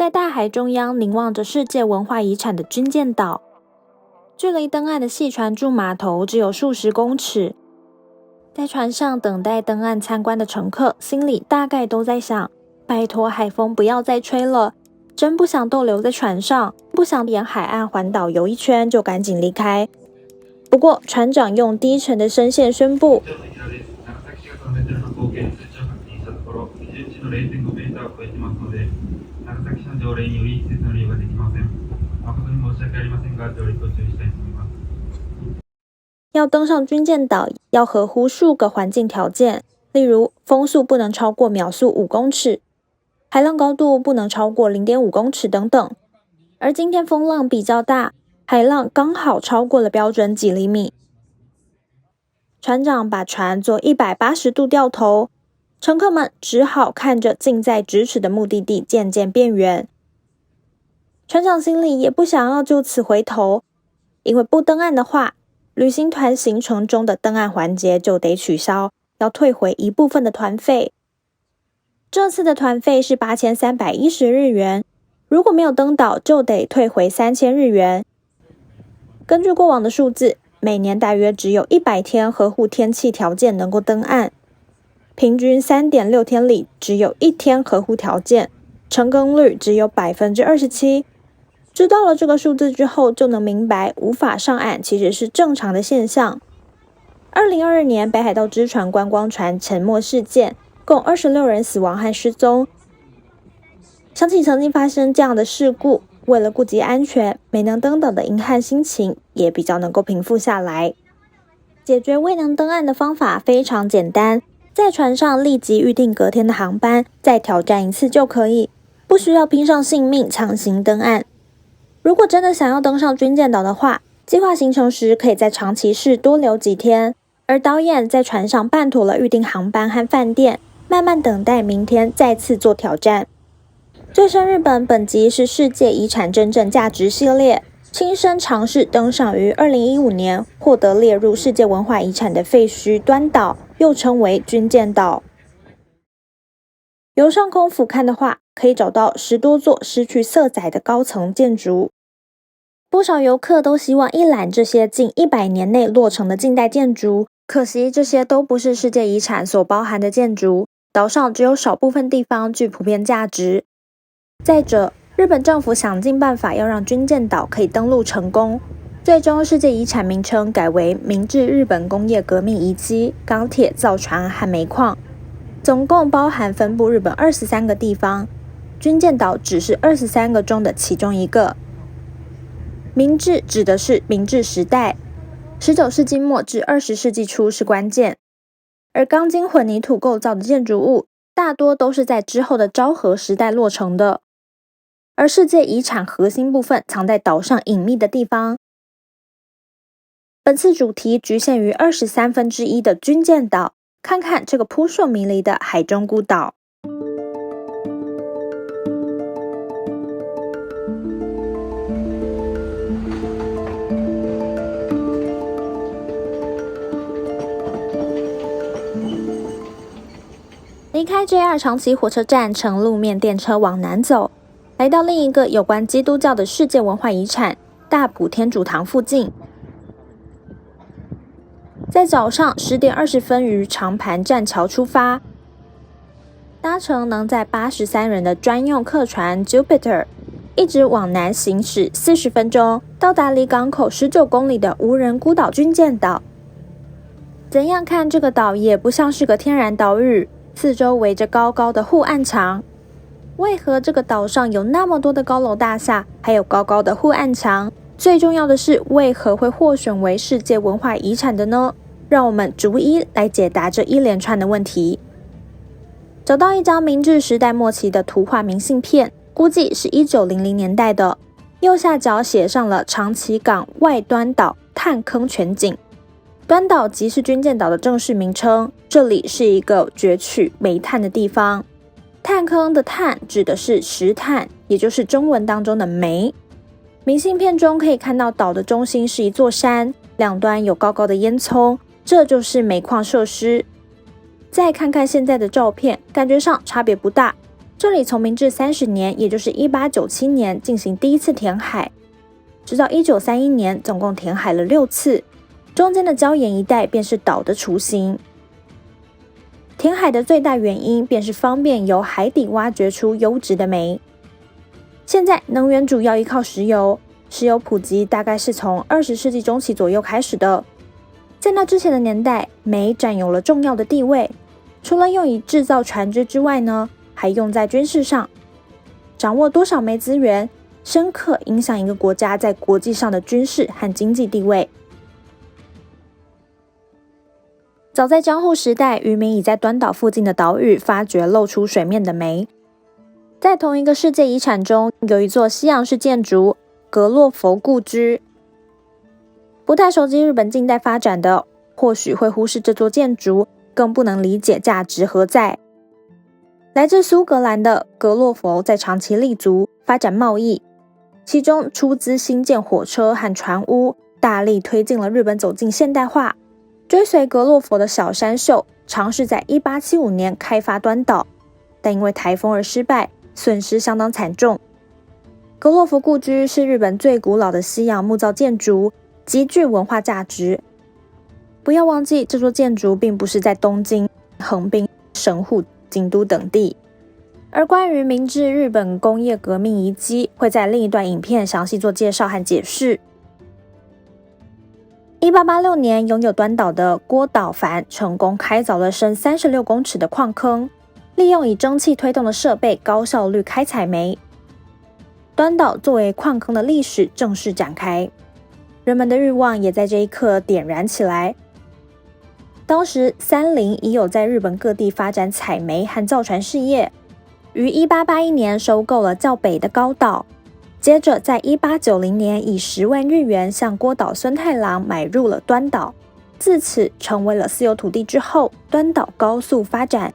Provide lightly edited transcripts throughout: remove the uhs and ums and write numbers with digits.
在大海中央凝望着世界文化遗产的军舰岛，距离登岸的细船驻码头只有数十公尺。在船上等待登岸参观的乘客心里大概都在想，拜托海风不要再吹了，真不想逗留在船上，不想沿海岸环岛游一圈就赶紧离开。不过船长用低沉的声线宣布，要登上军舰岛要合乎数个环境条件，例如风速不能超过秒速5公尺，海浪高度不能超过 0.5 公尺等等。而今天风浪比较大，海浪刚好超过了标准几厘米。船长把船做180度掉头，乘客们只好看着近在咫尺的目的地渐渐变远。船长心里也不想要就此回头，因为不登岸的话，旅行团行程中的登岸环节就得取消，要退回一部分的团费。这次的团费是8310日元，如果没有登岛就得退回3000日元。根据过往的数字，每年大约只有100天合乎天气条件能够登岸，平均 3.6 天里只有1天合乎条件，成功率只有 27%。知道了这个数字之后，就能明白无法上岸其实是正常的现象。2022年北海道之船观光船沉没事件，共26人死亡和失踪。想起曾经发生这样的事故，为了顾及安全，没能登岛的遗憾心情也比较能够平复下来。解决未能登岸的方法非常简单，在船上立即预定隔天的航班，再挑战一次就可以，不需要拼上性命强行登岸。如果真的想要登上军舰岛的话，计划行程时可以在长崎市多留几天，而导演在船上办妥了预定航班和饭店，慢慢等待明天再次做挑战。最深日本本集是世界遗产真正价值系列，亲身尝试登上于2015年获得列入世界文化遗产的废墟端岛，又称为军舰岛。由上空俯瞰的话，可以找到10多座失去色彩的高层建筑。不少游客都希望一览这些近100年内落成的近代建筑，可惜这些都不是世界遗产所包含的建筑，岛上只有少部分地方具普遍价值。再者，日本政府想尽办法要让军舰岛可以登陆成功，最终世界遗产名称改为明治日本工业革命遗迹、钢铁、造船和煤矿，总共包含分布日本23个地方，军舰岛只是23个中的其中一个。明治指的是明治时代，19世纪末至20世纪初是关键，而钢筋混凝土构造的建筑物大多都是在之后的昭和时代落成的，而世界遗产核心部分藏在岛上隐秘的地方。本次主题局限于1/23的军舰岛，看看这个扑朔迷离的海中孤岛。离开 JR 长崎火车站，乘路面电车往南走，来到另一个有关基督教的世界文化遗产大埔天主堂附近。在早上10点20分于长盘栈桥出发，搭乘能载83人的专用客船 Jupiter， 一直往南行驶40分钟，到达离港口19公里的无人孤岛军舰岛。怎样看这个岛也不像是个天然岛屿，四周围着高高的护岸墙。为何这个岛上有那么多的高楼大厦，还有高高的护岸墙？最重要的是，为何会获选为世界文化遗产的呢？让我们逐一来解答这一连串的问题。找到一张明治时代末期的图画明信片，估计是1900年代的。右下角写上了长崎港外端岛炭坑全景。端岛即是军舰岛的正式名称，这里是一个攫取煤炭的地方。炭坑的炭指的是石炭，也就是中文当中的煤。明信片中可以看到岛的中心是一座山，两端有高高的烟囱，这就是煤矿设施。再看看现在的照片，感觉上差别不大，这里从明治30年，也就是1897年进行第一次填海，直到1931年，总共填海了6次，中间的礁岩一带便是岛的雏形。填海的最大原因便是方便由海底挖掘出优质的煤。现在能源主要依靠石油，石油普及大概是从20世纪中期左右开始的。在那之前的年代，煤占有了重要的地位，除了用以制造船只之外呢，还用在军事上。掌握多少煤资源，深刻影响一个国家在国际上的军事和经济地位。早在江户时代，渔民已在端岛附近的岛屿发掘露出水面的煤。在同一个世界遗产中，有一座西洋式建筑格洛佛故居。不太熟悉日本近代发展的，或许会忽视这座建筑，更不能理解价值何在。来自苏格兰的格洛佛在长期立足，发展贸易，其中出资兴建火车和船屋，大力推进了日本走进现代化。追随格洛佛的小山秀尝试在1875年开发端岛，但因为台风而失败，损失相当惨重。格洛佛故居是日本最古老的西洋木造建筑，极具文化价值。不要忘记，这座建筑并不是在东京、横滨、神户、京都等地。而关于明治日本工业革命遗迹，会在另一段影片详细做介绍和解释。1886年，拥有端岛的郭岛繁成功开凿了深36公尺的矿坑，利用以蒸汽推动的设备，高效率开采煤。端岛作为矿坑的历史正式展开，人们的欲望也在这一刻点燃起来。当时三菱已有在日本各地发展采煤和造船事业，于1881年收购了较北的高岛，接着在1890年以10万日元向郭岛孙太郎买入了端岛，自此成为了私有土地之后，端岛高速发展。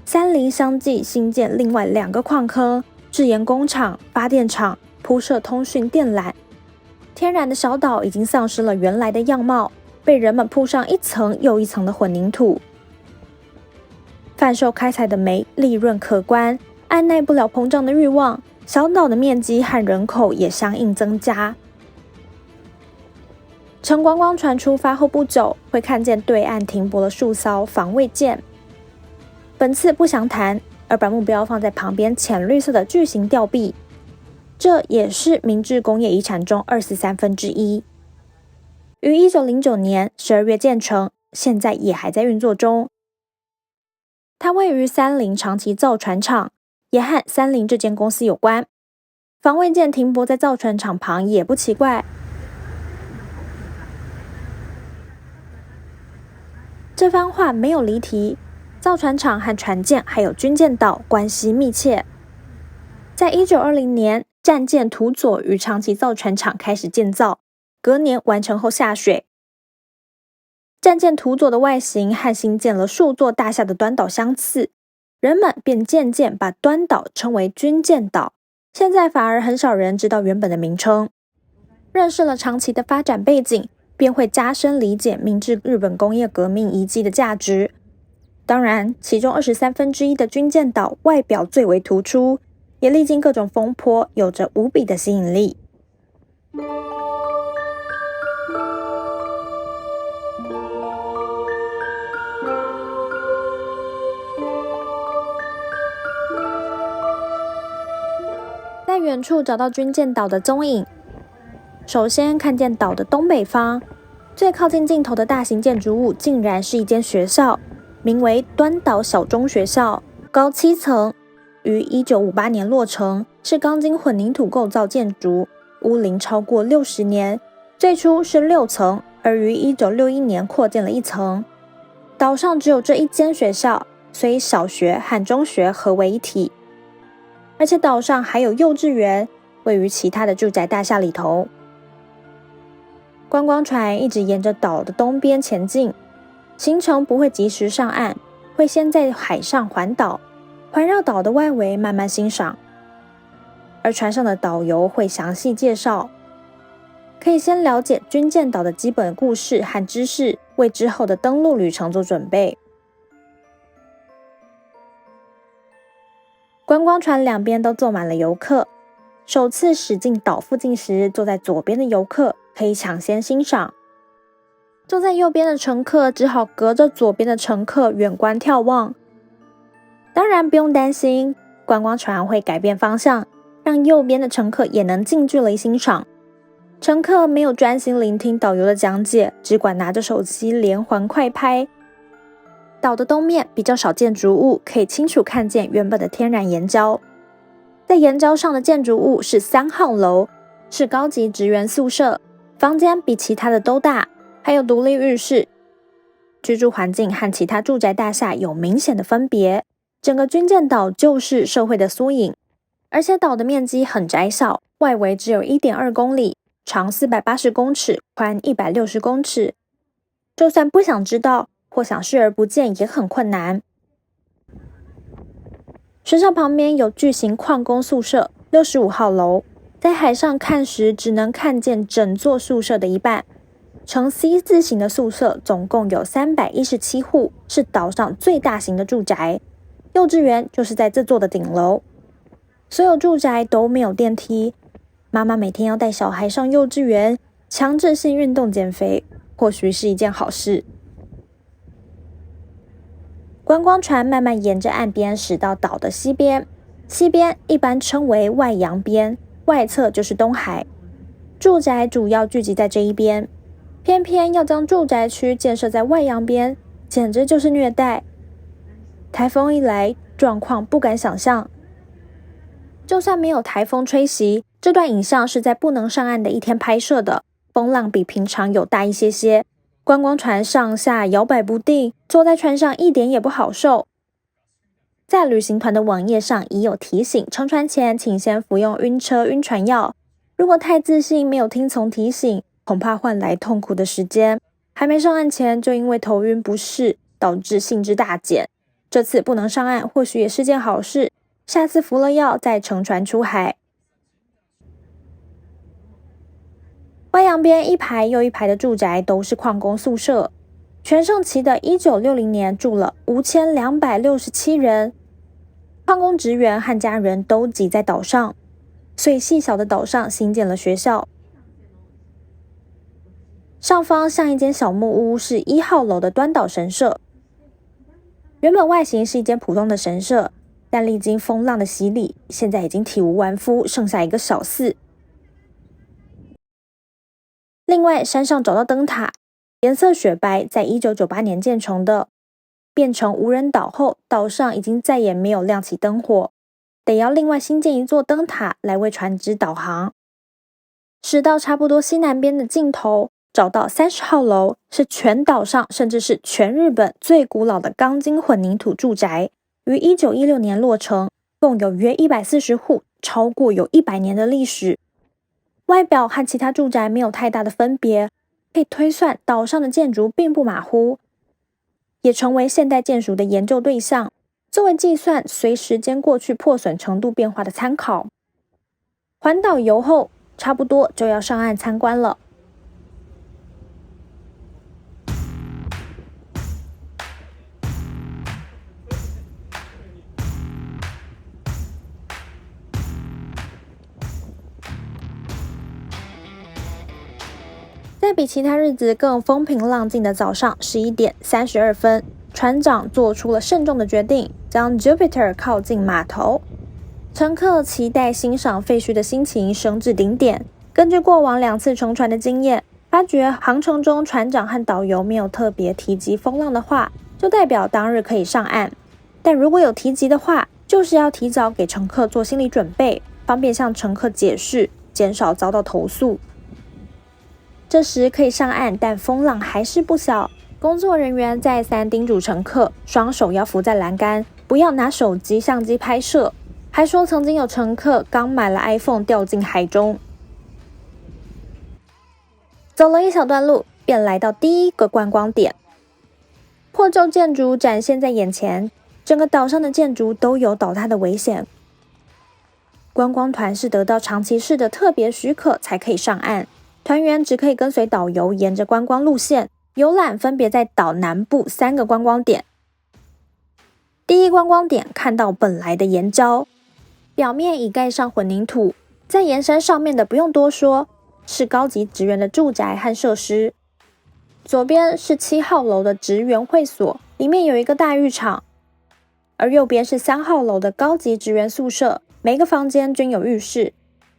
三菱相继新建另外2个矿坑、制盐工厂、发电厂，铺设通讯电缆。天然的小岛已经丧失了原来的样貌，被人们铺上一层又一层的混凝土。贩售开采的煤利润可观，按耐不了膨胀的欲望，小岛的面积和人口也相应增加。乘观光船出发后不久，会看见对岸停泊了数艘防卫舰。本次不详谈，而把目标放在旁边浅绿色的巨型吊臂，这也是明治工业遗产中1/43。于1909年12月建成，现在也还在运作中。它位于三菱长崎造船厂，也和三菱这间公司有关。防卫舰停泊在造船厂旁也不奇怪。这番话没有离题，造船厂和船舰还有军舰岛关系密切。在1920年，战舰土佐于长崎造船厂开始建造，隔年完成后下水。战舰土佐的外形和新建了数座大厦的端岛相似，人们便渐渐把端岛称为军舰岛，现在反而很少人知道原本的名称。认识了长崎的发展背景，便会加深理解明治日本工业革命遗迹的价值。当然，其中1/23的军舰岛外表最为突出，也历经各种风波，有着无比的吸引力。在远处找到军舰岛的踪影，首先看见岛的东北方，最靠近尽头的大型建筑物竟然是一间学校，名为端岛小中学校，高7层，于1958年落成，是钢筋混凝土构造建筑，屋龄超过60年。最初是6层，而于1961年扩建了1层。岛上只有这一间学校，所以小学和中学合为一体。而且岛上还有幼稚园，位于其他的住宅大厦里头。观光船一直沿着岛的东边前进，行程不会及时上岸，会先在海上环岛，环绕岛的外围慢慢欣赏。而船上的导游会详细介绍，可以先了解军舰岛的基本故事和知识，为之后的登陆旅程做准备。观光船两边都坐满了游客，首次驶进岛附近时，坐在左边的游客可以抢先欣赏，坐在右边的乘客只好隔着左边的乘客远观眺望。当然不用担心，观光船会改变方向，让右边的乘客也能近距离欣赏。乘客没有专心聆听导游的讲解，只管拿着手机连环快拍。岛的东面比较少建筑物，可以清楚看见原本的天然岩礁。在岩礁上的建筑物是3号楼，是高级职员宿舍，房间比其他的都大，还有独立浴室。居住环境和其他住宅大厦有明显的分别。整个军舰岛就是社会的缩影，而且岛的面积很窄小，外围只有 1.2 公里，长480公尺，宽160公尺。就算不想知道或想视而不见也很困难。学校旁边有巨型矿工宿舍65号楼，在海上看时只能看见整座宿舍的一半。呈 C 字形的宿舍总共有317户，是岛上最大型的住宅。幼稚园就是在这座的顶楼。所有住宅都没有电梯，妈妈每天要带小孩上幼稚园，强制性运动减肥，或许是一件好事。观光船慢慢沿着岸边驶到岛的西边，西边一般称为外洋边，外侧就是东海。住宅主要聚集在这一边，偏偏要将住宅区建设在外洋边，简直就是虐待。台风一来，状况不敢想象。就算没有台风吹袭，这段影像是在不能上岸的一天拍摄的，风浪比平常有大一些。观光船上下摇摆不定，坐在船上一点也不好受。在旅行团的网页上已有提醒，乘船前请先服用晕车晕船药。如果太自信没有听从提醒，恐怕换来痛苦的时间。还没上岸前就因为头晕不适，导致兴致大减。这次不能上岸或许也是件好事，下次服了药再乘船出海。外洋边一排又一排的住宅都是矿工宿舍，全盛期的1960年住了5267人，矿工职员和家人都挤在岛上，所以细小的岛上新建了学校。上方像一间小木屋，是1号楼的端岛神社。原本外形是一间普通的神社，但历经风浪的洗礼，现在已经体无完肤，剩下一个小寺。另外，山上找到灯塔，颜色雪白，在1998年建成的。变成无人岛后，岛上已经再也没有亮起灯火，得要另外新建一座灯塔来为船只导航。驶到差不多西南边的尽头，找到30号楼，是全岛上甚至是全日本最古老的钢筋混凝土住宅，于1916年落成，共有约140户，超过有100年的历史。外表和其他住宅没有太大的分别，可以推算岛上的建筑并不马虎，也成为现代建筑的研究对象，作为计算随时间过去破损程度变化的参考。环岛游后，差不多就要上岸参观了。在比其他日子更风平浪静的早上11点32分，船长做出了慎重的决定，将 Jupiter 靠近码头。乘客期待欣赏废墟的心情升至顶点。根据过往2次乘船的经验，发觉航程中船长和导游没有特别提及风浪的话，就代表当日可以上岸。但如果有提及的话，就是要提早给乘客做心理准备，方便向乘客解释，减少遭到投诉。这时可以上岸，但风浪还是不小。工作人员再三叮嘱乘客，双手要扶在栏杆，不要拿手机相机拍摄。还说曾经有乘客刚买了 iPhone 掉进海中。走了一小段路，便来到第一个观光点。破旧建筑展现在眼前，整个岛上的建筑都有倒塌的危险。观光团是得到长崎市的特别许可才可以上岸。团员只可以跟随导游沿着观光路线游览，分别在岛南部3个观光点。第一观光点看到本来的岩礁，表面已盖上混凝土，在岩山上面的不用多说，是高级职员的住宅和设施。左边是7号楼的职员会所，里面有一个大浴场，而右边是3号楼的高级职员宿舍，每个房间均有浴室。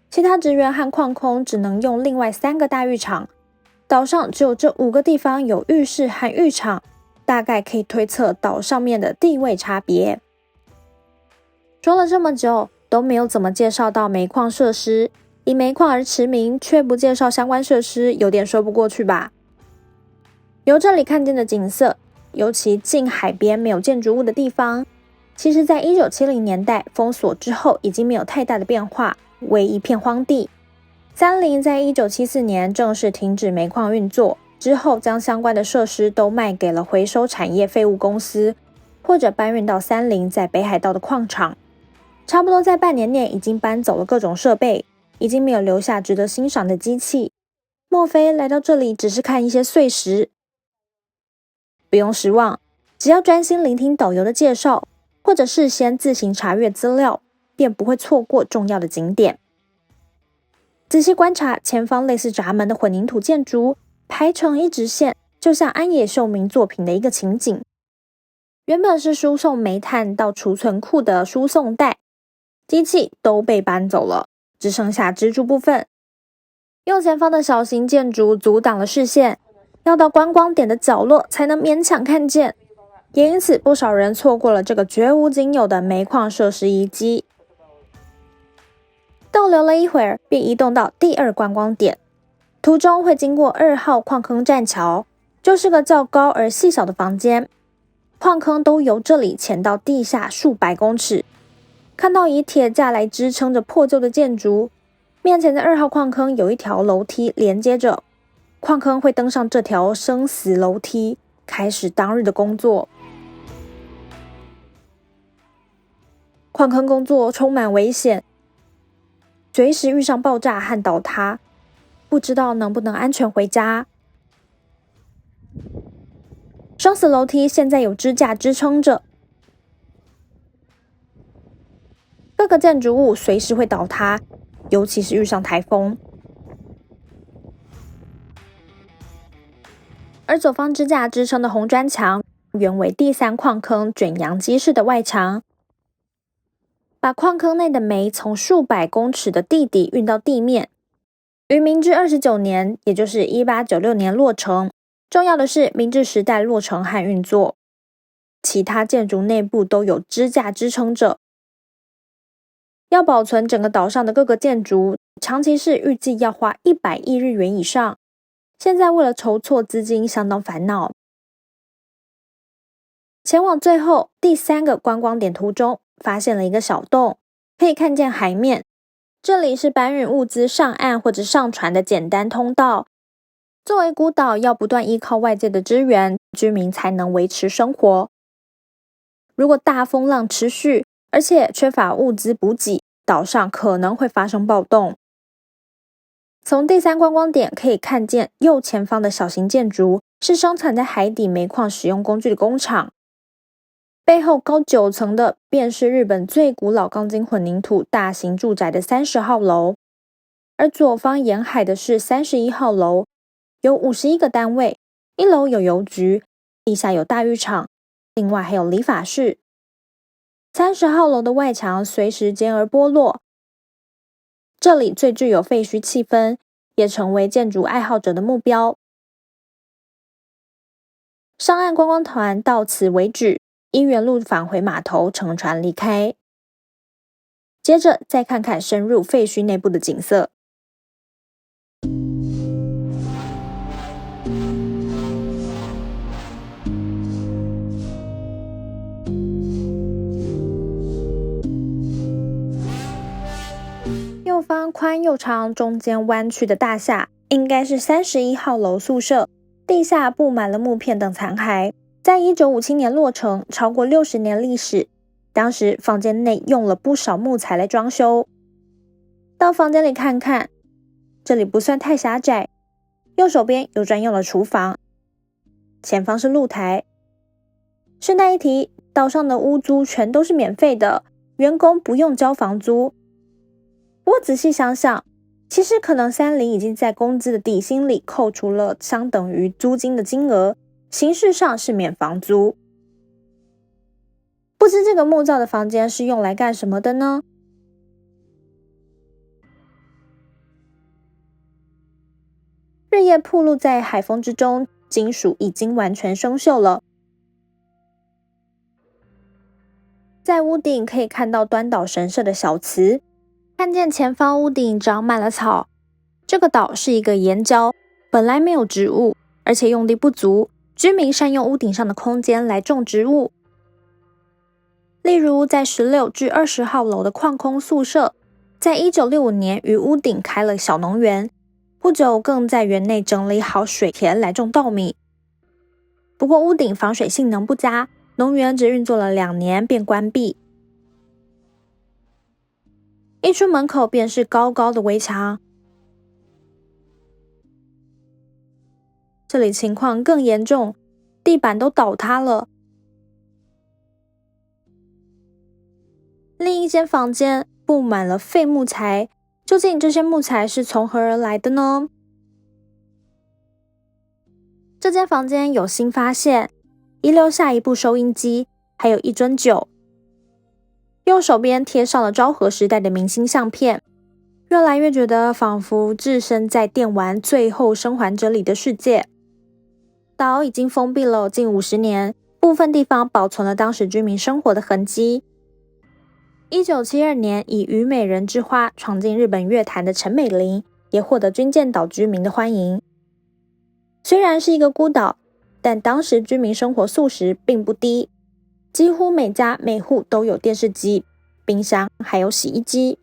其他职员和矿工只能用另外3个大浴场。岛上只有这5个地方有浴室和浴场，大概可以推测岛上面的地位差别。说了这么久，都没有怎么介绍到煤矿设施，以煤矿而驰名，却不介绍相关设施，有点说不过去吧。由这里看见的景色，尤其近海边没有建筑物的地方，其实在1970年代封锁之后已经没有太大的变化，为一片荒地。三菱在1974年正式停止煤矿运作，之后将相关的设施都卖给了回收产业废物公司，或者搬运到三菱在北海道的矿场。差不多在半年内已经搬走了各种设备，已经没有留下值得欣赏的机器。莫非来到这里只是看一些碎石？不用失望，只要专心聆听导游的介绍，或者事先自行查阅资料，便不会错过重要的景点。仔细观察前方类似闸门的混凝土建筑，排成一直线，就像安野秀明作品的一个情景。原本是输送煤炭到储存库的输送带，机器都被搬走了，只剩下支柱部分。右前方的小型建筑阻挡了视线，要到观光点的角落才能勉强看见，也因此不少人错过了这个绝无仅有的煤矿设施遗迹。逗留了一会儿，便移动到第2观光点，途中会经过2号矿坑栈桥，就是个较高而细小的房间，矿坑都由这里潜到地下数百公尺。看到以铁架来支撑着破旧的建筑，面前的2号矿坑有一条楼梯连接着，矿坑会登上这条生死楼梯，开始当日的工作。矿坑工作充满危险，随时遇上爆炸和倒塌，不知道能不能安全回家。生死楼梯现在有支架支撑着，各个建筑物随时会倒塌，尤其是遇上台风。而左方支架支撑的红砖墙，原为第3矿坑卷扬机式的外墙，把矿坑内的煤从数百公尺的地底运到地面，于明治29年，也就是1896年落成。重要的是，明治时代落成和运作，其他建筑内部都有支架支撑着。要保存整个岛上的各个建筑，长期是预计要花100亿日元以上。现在为了筹措资金，相当烦恼。前往最后第3个观光点途中，发现了一个小洞，可以看见海面。这里是搬运物资上岸或者上船的简单通道。作为孤岛，要不断依靠外界的支援，居民才能维持生活。如果大风浪持续，而且缺乏物资补给，岛上可能会发生暴动。从第3观光点可以看见右前方的小型建筑，是生产在海底煤矿使用工具的工厂。背后高9层的便是日本最古老钢筋混凝土大型住宅的30号楼，而左方沿海的是31号楼，有51个单位，1楼有邮局，地下有大浴场，另外还有理发室。30号楼的外墙随时间而剥落，这里最具有废墟气氛，也成为建筑爱好者的目标。上岸观光团到此为止，依原路返回码头乘船离开。接着再看看深入废墟内部的景色。右方宽又长，中间弯曲的大厦，应该是31号楼宿舍，地下布满了木片等残骸。在1957年落成，超过60年历史。当时房间内用了不少木材来装修。到房间里看看，这里不算太狭窄，右手边有专用的厨房，前方是露台。顺带一提，岛上的屋租全都是免费的，员工不用交房租。不过仔细想想，其实可能山林已经在工资的底薪里扣除了相等于租金的金额，形式上是免房租。不知这个木造的房间是用来干什么的呢？日夜暴露在海风之中，金属已经完全生锈了。在屋顶可以看到端岛神社的小祠，看见前方屋顶长满了草。这个岛是一个岩礁，本来没有植物，而且用地不足，居民善用屋顶上的空间来种植物。例如在16至20号楼的矿工宿舍，在1965年于屋顶开了小农园，不久更在园内整理好水田来种稻米。不过屋顶防水性能不佳，农园只运作了2年便关闭。一出门口便是高高的围墙，这里情况更严重，地板都倒塌了。另一间房间布满了废木材，究竟这些木材是从何而来的呢？这间房间有新发现，遗留下一部收音机，还有一樽酒。右手边贴上了昭和时代的明星相片，越来越觉得仿佛置身在电玩《最后生还者》里的世界。岛已经封闭了近50年，部分地方保存了当时居民生活的痕迹。1972年以虞美人之花闯进日本乐坛的陈美玲，也获得军舰岛居民的欢迎。虽然是一个孤岛，但当时居民生活素质并不低，几乎每家每户都有电视机、冰箱还有洗衣机。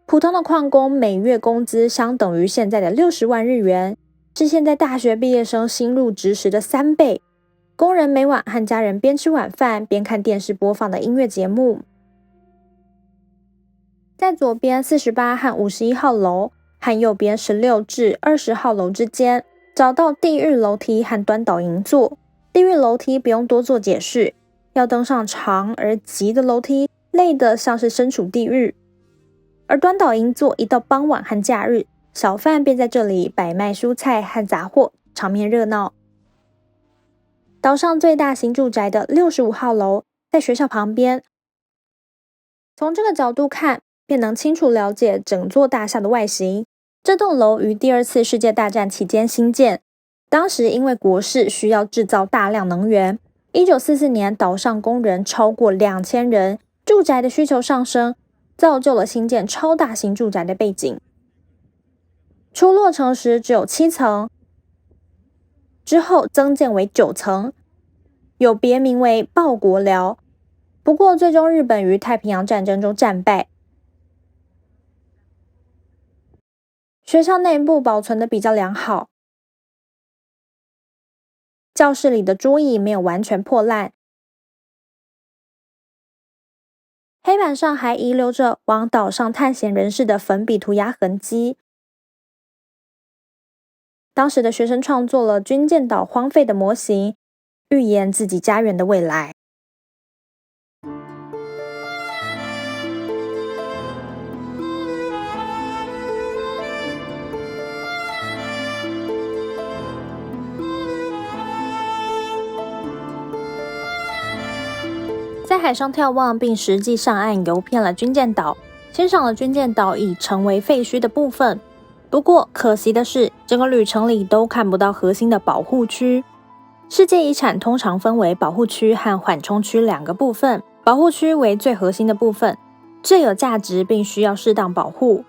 普通的矿工每月工资相等于现在的60万日元，是现在大学毕业生新入职时的3倍。工人每晚和家人边吃晚饭边看电视播放的音乐节目。在左边48和51号楼和右边16至20号楼之间，找到地狱楼梯和端岛银座。地狱楼梯不用多做解释，要登上长而急的楼梯，累得像是身处地狱。而端岛银座一到傍晚和假日，小贩便在这里摆卖蔬菜和杂货，场面热闹。岛上最大型住宅的65号楼在学校旁边，从这个角度看，便能清楚了解整座大厦的外形。这栋楼于第2次世界大战期间兴建，当时因为国事需要制造大量能源，1944年岛上工人超过2000人，住宅的需求上升，造就了兴建超大型住宅的背景。初落成时只有7层，之后增建为9层，有别名为报国寮。不过最终日本于太平洋战争中战败。学校内部保存的比较良好，教室里的桌椅没有完全破烂，黑板上还遗留着往岛上探险人士的粉笔涂鸦痕迹。当时的学生创作了军舰岛荒废的模型，预言自己家园的未来。在海上眺望并实际上岸游遍了军舰岛，欣赏了军舰岛已成为废墟的部分。不过可惜的是，整个旅程里都看不到核心的保护区。世界遗产通常分为保护区和缓冲区2个部分，保护区为最核心的部分，最有价值并需要适当保护，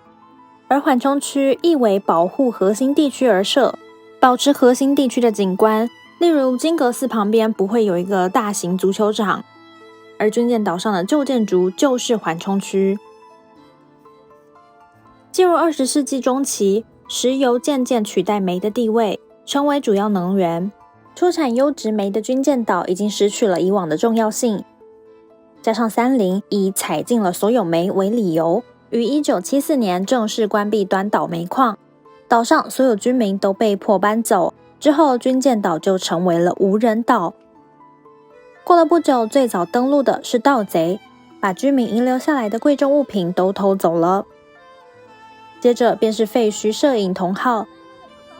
而缓冲区亦为保护核心地区而设，保持核心地区的景观。例如金阁寺旁边不会有一个大型足球场，而军舰岛上的旧建筑就是缓冲区。进入20世纪中期，石油渐渐取代煤的地位，成为主要能源。出产优质煤的军舰岛已经失去了以往的重要性，加上三菱以采尽了所有煤为理由，于1974年正式关闭端岛煤矿，岛上所有居民都被迫搬走。之后，军舰岛就成为了无人岛。过了不久，最早登陆的是盗贼，把居民遗留下来的贵重物品都偷走了。接着便是废墟摄影同好，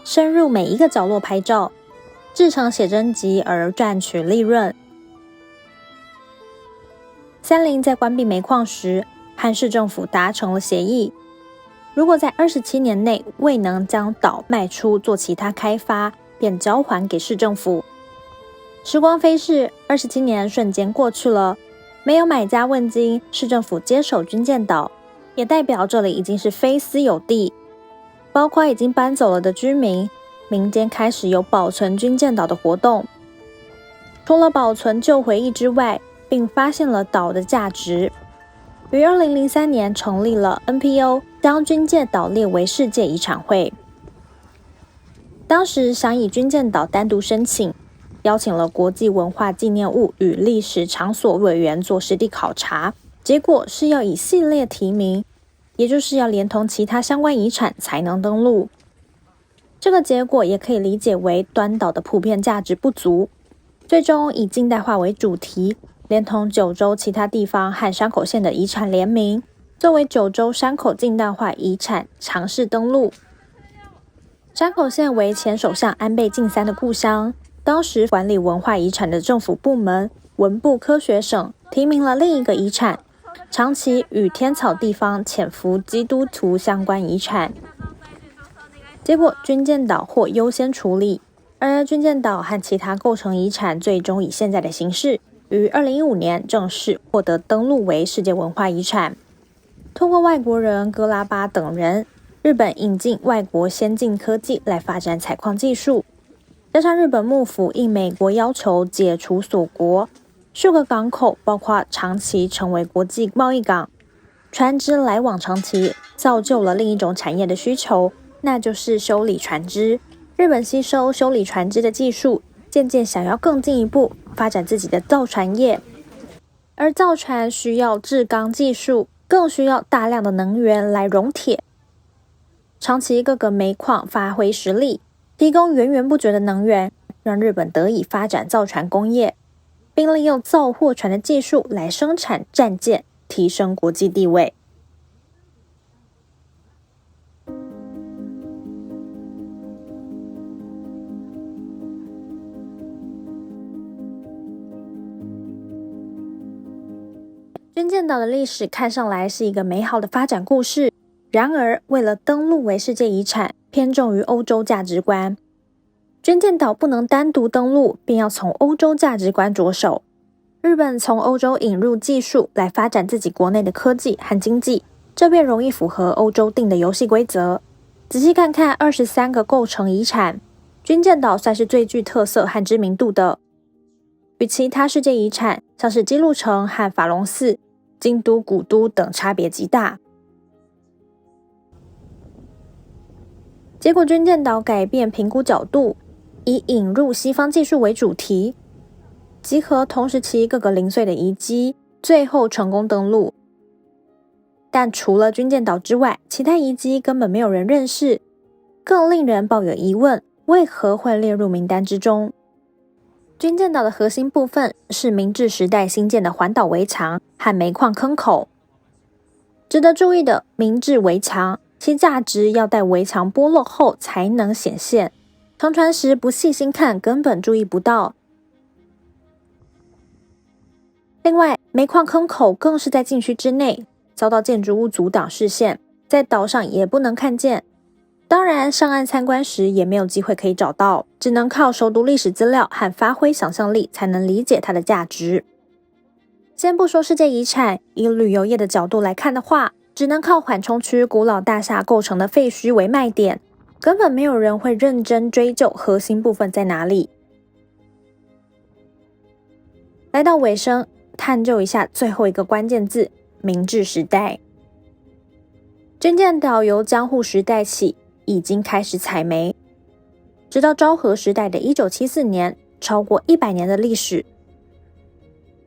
深入每一个角落拍照，制成写真集而赚取利润。三菱在关闭煤矿时，和市政府达成了协议，如果在27年内未能将岛卖出做其他开发，便交还给市政府。时光飞逝，27年瞬间过去了，没有买家问津，市政府接手军舰岛，也代表这里已经是非私有地。包括已经搬走了的居民，民间开始有保存军舰岛的活动。除了保存旧回忆之外，并发现了岛的价值，于2003年成立了 NPO， 将军舰岛列为世界遗产会。当时想以军舰岛单独申请，邀请了国际文化纪念物与历史场所委员做实地考察，结果是要以系列提名，也就是要连同其他相关遗产才能登录。这个结果也可以理解为端岛的普遍价值不足，最终以近代化为主题，连同九州其他地方和山口县的遗产联名，作为九州山口近代化遗产尝试登录。山口县为前首相安倍晋三的故乡，当时管理文化遗产的政府部门文部科学省提名了另一个遗产，长崎与天草地方潜伏基督徒相关遗产。结果军舰岛获优先处理，而军舰岛和其他构成遗产最终以现在的形式，于2015年正式获得登录为世界文化遗产。通过外国人哥拉巴等人，日本引进外国先进科技来发展采矿技术，加上日本幕府应美国要求解除锁国，数个港口包括长崎成为国际贸易港，船只来往长崎，造就了另一种产业的需求，那就是修理船只。日本吸收修理船只的技术，渐渐想要更进一步发展自己的造船业。而造船需要制钢技术，更需要大量的能源来熔铁。长崎各个煤矿发挥实力，提供源源不绝的能源，让日本得以发展造船工业，并利用造货船的技术来生产战舰，提升国际地位。军舰岛的历史看上来是一个美好的发展故事，然而为了登录为世界遗产，偏重于欧洲价值观。军舰岛不能单独登陆，便要从欧洲价值观着手。日本从欧洲引入技术来发展自己国内的科技和经济，这便容易符合欧洲定的游戏规则。仔细看看23个构成遗产，军舰岛算是最具特色和知名度的。与其他世界遗产像是姬路城和法隆寺、京都古都等差别极大。结果军舰岛改变评估角度，以引入西方技术为主题，集合同时期各个零碎的遗迹，最后成功登陆。但除了军舰岛之外，其他遗迹根本没有人认识，更令人抱有疑问，为何会列入名单之中？军舰岛的核心部分是明治时代新建的环岛围墙和煤矿坑口。值得注意的，明治围墙其价值要待围墙剥落后才能显现，乘船时不细心看根本注意不到。另外，煤矿坑口更是在禁区之内，遭到建筑物阻挡视线，在岛上也不能看见。当然，上岸参观时也没有机会可以找到，只能靠熟读历史资料和发挥想象力才能理解它的价值。先不说世界遗产，以旅游业的角度来看的话，只能靠缓冲区古老大厦构成的废墟为卖点，根本没有人会认真追究核心部分在哪里。来到尾声，探究一下最后一个关键字：明治时代。军舰岛由江户时代起已经开始采煤，直到昭和时代的1974年，超过100年的历史。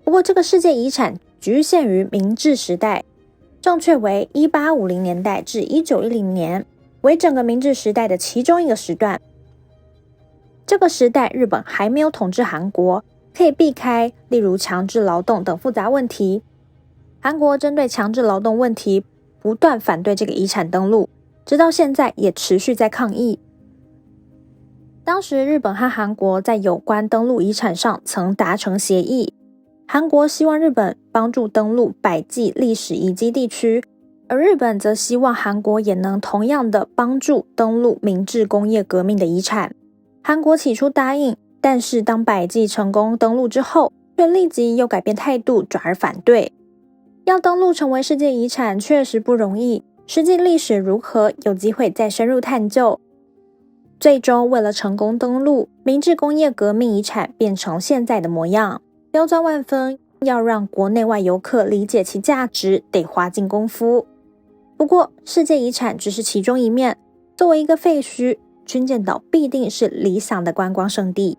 不过这个世界遗产局限于明治时代，正确为1850年代至1910年，为整个明治时代的其中一个时段。这个时代日本还没有统治韩国，可以避开例如强制劳动等复杂问题。韩国针对强制劳动问题不断反对这个遗产登录，直到现在也持续在抗议。当时日本和韩国在有关登录遗产上曾达成协议，韩国希望日本帮助登录百济历史遗迹地区，而日本则希望韩国也能同样的帮助登录明治工业革命的遗产。韩国起初答应，但是当百济成功登录之后，却立即又改变态度，转而反对。要登录成为世界遗产确实不容易，实际历史如何，有机会再深入探究。最终为了成功登录，明治工业革命遗产变成现在的模样，刁钻万分，要让国内外游客理解其价值，得花尽功夫。不过世界遗产只是其中一面，作为一个废墟，军舰岛必定是理想的观光胜地。